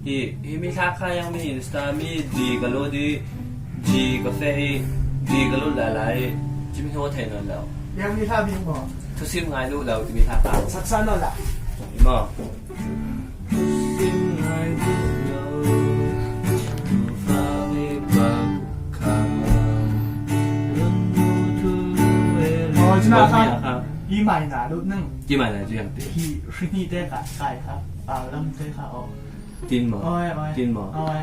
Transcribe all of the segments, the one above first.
hi mi tha kha yang mi insta mi di galo di di cafe di galo la lai ji mi ho thai non lao ยังมีท่าบิงบ่ tu sim ngai lu lao ji mi tha ka สักสั้นนั่นแหละ ma tu sim ngai lu lao tu fa mi ba ka nun tu e อ๋อชนะครับอีใหม่หนารุ่นนึง ji mai la ji yang ti ที่ชื่อนี่ได้ค่ะใช่ครับเริ่มได้ค่ะอ๋อ tin ma โอ้ย tin ma โอ้ย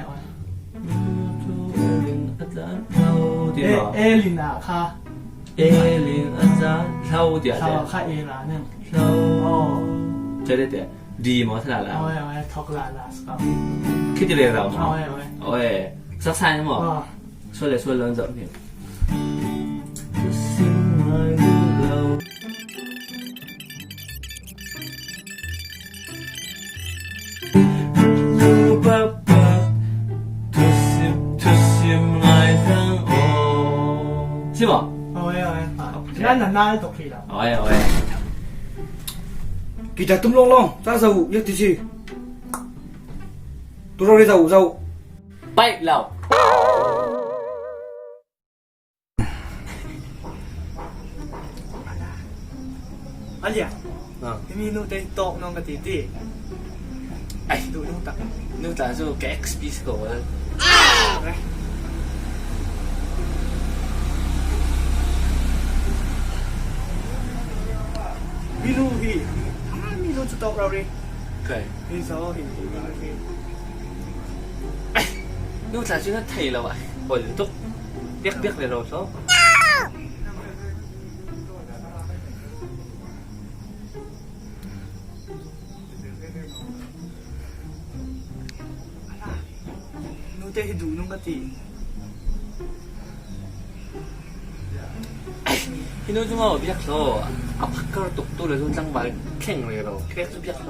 tu elin azan lao tin ma เอลินาค่ะ elin azan lao dia เขา dia ค่ะเอลานึง lao โอ้ 这里的ดีมั้งท่าละ โอ้ยทอกลาลาสครับ คิดจะเรียนเรามั้ง โอ้ย โอ้ยสัก三มั้ง อ๋อ 说来说冷怎么样？是吗？ โอ้ยงั้นนานๆตกทีแล้ว 哎呀喂！ Kita tum long long, ta zau yak ti chi. Tu ro ri zau zau. 拜了。 อันเดีย 嗯， มีนู่นเต็งโต๊ะน้องกะติตี 哎， ดูนู่นตัก 那咱就给 XP 狗了。 มีนู่นพี่มีนู่นจะโต๊ะเราดิ 对。 มีโซ่หินหินหิน 哎，那咱就那退了吧？我都别的了说。 นู่นเต็งดูนู่นกะติ พี่นู้นจังว่าเบียกโซอ่ะพักก็ตกตัวเลยจังหวะแข่งเลยเราแค่จะเบียกโซ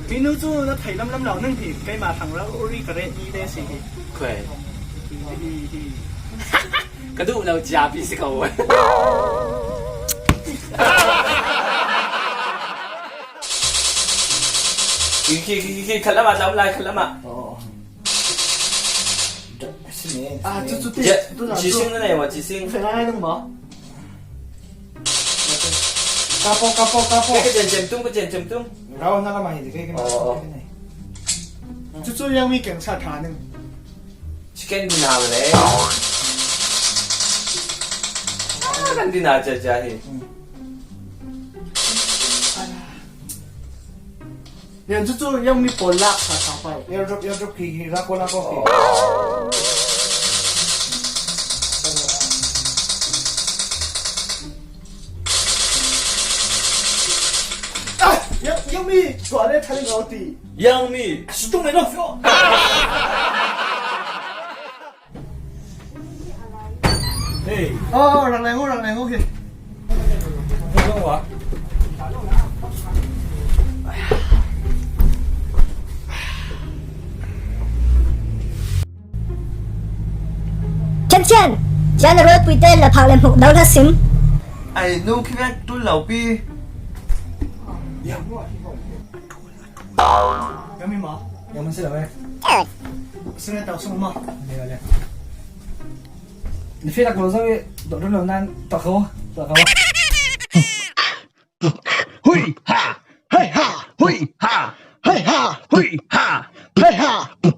มีนู่นจู่แล้วไถลำเหล่านั่งผิดใกล้มาทางแล้วรีกระเรนี่ได้สิ เคย ดี กระดูกเราจ้าพี่สิเขาเว้ยคือขันละมาเราไล่ขันละมา อ่ะจู่ เจ๊จีซิงนั่นเองวะจีซิง เป็นอะไรนึงมั้ง Kapo. ก็เจนเจมตุ้มก็เจนเจมตุ้ม Rau na lamang hindi kay kina. จู่ยังมีเก่งชาติหนึ่ง ชิคเก้นดีนาเลยกันดีนาจ้าจ้าเฮ้ เนี่ยจู่ยังมีปนลักชาติไป Airdrop ki rako na ko ki. ยังมีตัวเล็กทะเลเอาตี ยังมีสุดตรงไหนเนาะ Hey, อ๋อรังแรงโอเค ano wa? 芊芊，今日我背带了跑来木到他心， ไอ้นู้คิดว่าตุ้นเหล่าปี ยังมีหมอ Yang man sila ba? ซึ่งเราส่งมา Hindi. Ni feel ako sa do do nan to ko. Hui ha, hey ha, hui ha, hey ha, hui ha, hey ha.